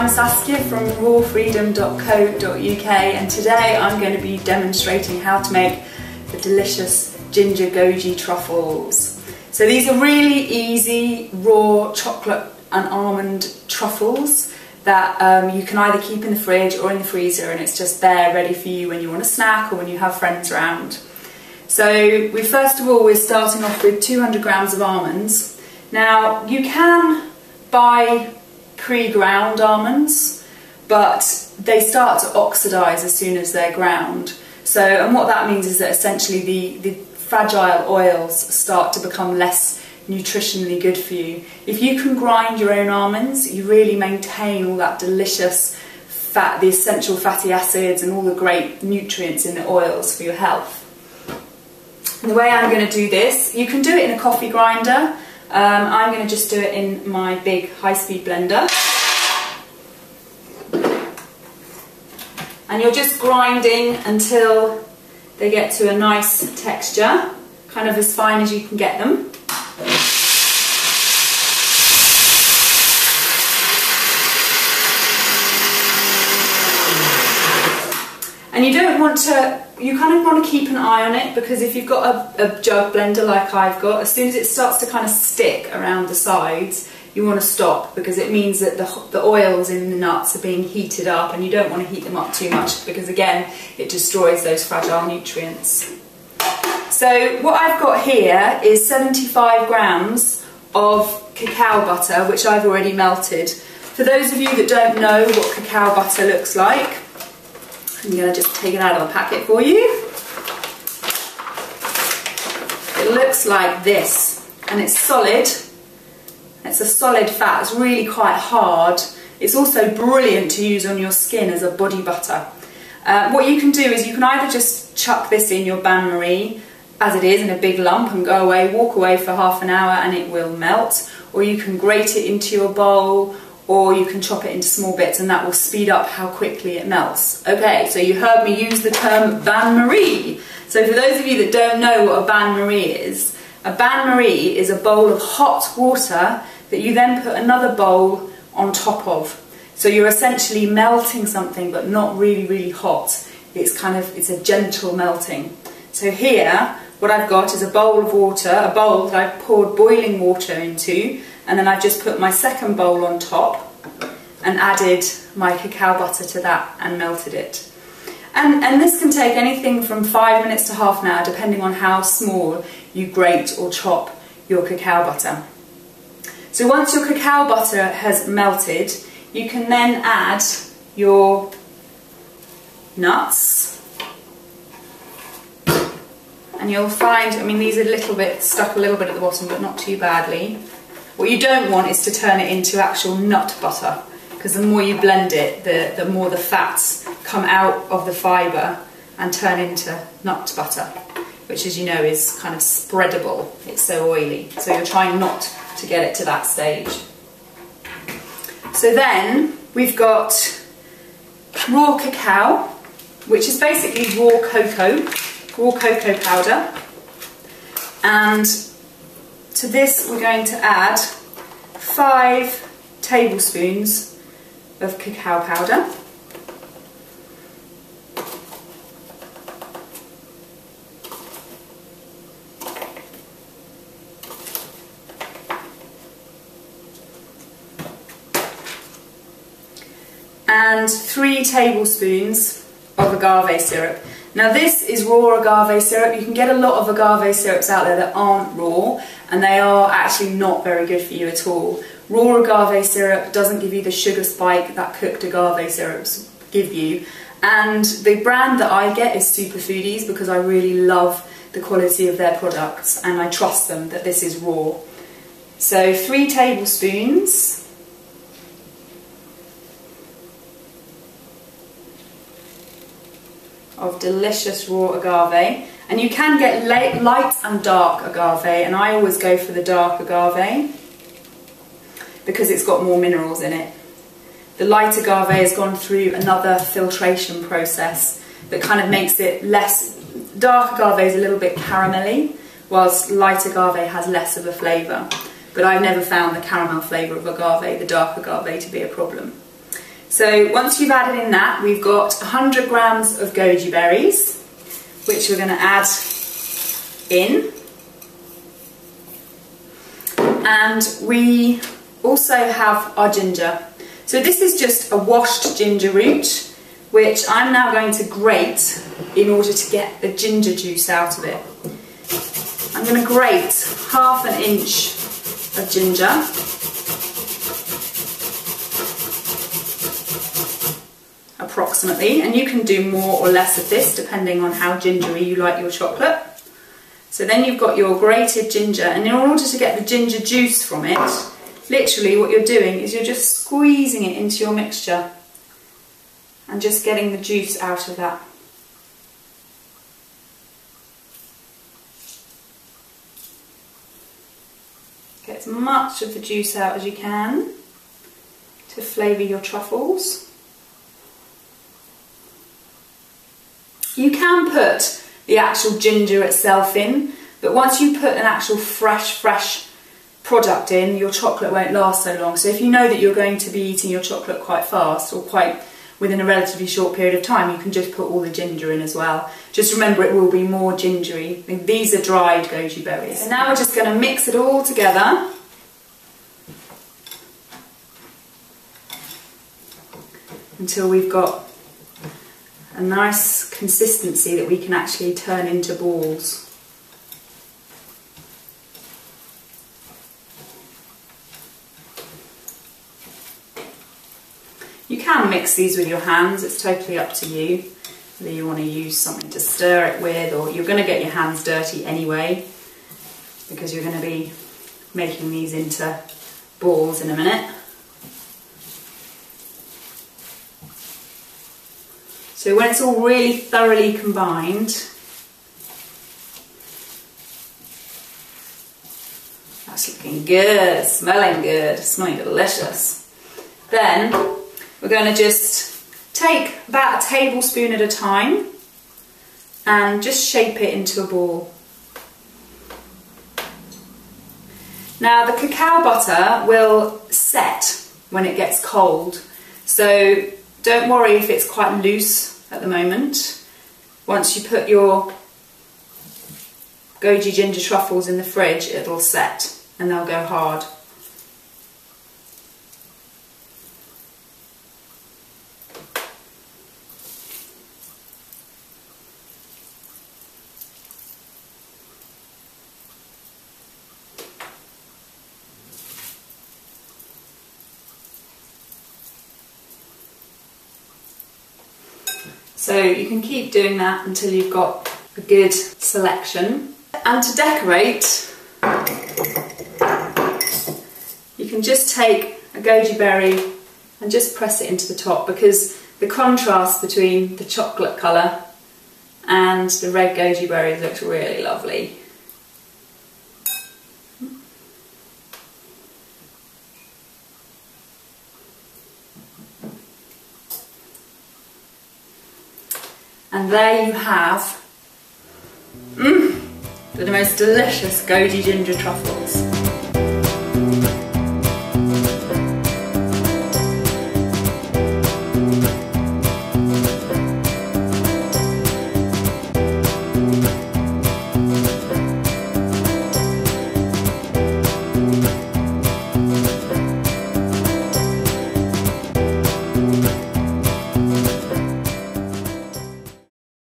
I'm Saskia from rawfreedom.co.uk, and today I'm going to be demonstrating how to make the delicious ginger goji truffles. So these are really easy raw chocolate and almond truffles that you can either keep in the fridge or in the freezer, and it's just there ready for you when you want a snack or when you have friends around. So first of all we're starting off with 200 grams of almonds. Now you can buy pre-ground almonds, but they start to oxidize as soon as they're ground. So, and what that means is that essentially the fragile oils start to become less nutritionally good for you. If you can grind your own almonds, you really maintain all that delicious fat, the essential fatty acids and all the great nutrients in the oils for your health. And the way I'm going to do this, you can do it in a coffee grinder. I'm going to just do it in my big high-speed blender. And you're just grinding until they get to a nice texture, kind of as fine as you can get them. And you don't want to, you kind of want to keep an eye on it, because if you've got a jug blender like I've got, as soon as it starts to kind of stick around the sides, you want to stop, because it means that the oils in the nuts are being heated up, and you don't want to heat them up too much, because again, it destroys those fragile nutrients. So what I've got here is 75 grams of cacao butter, which I've already melted. For those of you that don't know what cacao butter looks like, I'm going to just take it out of the packet for you. It looks like this, and it's solid. It's a solid fat. It's really quite hard. It's also brilliant to use on your skin as a body butter. What you can do is you can either just chuck this in your bain-marie as it is in a big lump and go away, walk away for half an hour and it will melt, or you can grate it into your bowl, or you can chop it into small bits, and that will speed up how quickly it melts. Okay, so you heard me use the term bain-marie. So for those of you that don't know what a bain-marie is a bowl of hot water that you then put another bowl on top of. So you're essentially melting something, but not really, really hot. It's a gentle melting. So here, what I've got is a bowl of water, a bowl that I've poured boiling water into, and then I've just put my second bowl on top and added my cacao butter to that and melted it. And this can take anything from 5 minutes to half an hour, depending on how small you grate or chop your cacao butter. So once your cacao butter has melted, you can then add your nuts. And you'll find, I mean, these are stuck a little bit at the bottom, but not too badly. What you don't want is to turn it into actual nut butter, because the more you blend it, the more the fats come out of the fibre and turn into nut butter, which, as you know, is kind of spreadable. It's so oily, so you're trying not to get it to that stage. So then we've got raw cacao, which is basically raw cocoa powder, and to this we're going to add 5 tablespoons of cacao powder. And 3 tablespoons of agave syrup. Now this is raw agave syrup. You can get a lot of agave syrups out there that aren't raw, and they are actually not very good for you at all. Raw agave syrup doesn't give you the sugar spike that cooked agave syrups give you. And the brand that I get is Superfoodies, because I really love the quality of their products and I trust them that this is raw. So 3 tablespoons. Of delicious raw agave, and you can get light and dark agave, and I always go for the dark agave because it's got more minerals in it. The light agave has gone through another filtration process that kind of makes it less, dark agave is a little bit caramelly, whilst light agave has less of a flavour. But I've never found the caramel flavour of agave, the dark agave, to be a problem. So once you've added in that, we've got 100 grams of goji berries, which we're going to add in. And we also have our ginger. So this is just a washed ginger root, which I'm now going to grate in order to get the ginger juice out of it. I'm going to grate 1/2 inch of ginger. Approximately, and you can do more or less of this depending on how gingery you like your chocolate. So then you've got your grated ginger, and in order to get the ginger juice from it, literally what you're doing is you're just squeezing it into your mixture and just getting the juice out of that. Get as much of the juice out as you can to flavour your truffles. You can put the actual ginger itself in, but once you put an actual fresh product in, your chocolate won't last so long. So if you know that you're going to be eating your chocolate quite fast or quite within a relatively short period of time, you can just put all the ginger in as well. Just remember, it will be more gingery. These are dried goji berries. And now we're just going to mix it all together. Until we've got a nice consistency that we can actually turn into balls. You can mix these with your hands, it's totally up to you whether you want to use something to stir it with, or you're going to get your hands dirty anyway because you're going to be making these into balls in a minute. So when it's all really thoroughly combined, that's looking good, smelling good, smelling delicious. Then we're going to just take about a tablespoon at a time and just shape it into a ball. Now the cacao butter will set when it gets cold, so don't worry if it's quite loose at the moment. Once you put your goji ginger truffles in the fridge, it'll set and they'll go hard. So you can keep doing that until you've got a good selection. And to decorate, you can just take a goji berry and just press it into the top, because the contrast between the chocolate colour and the red goji berries looks really lovely. And there you have the most delicious goji ginger truffles.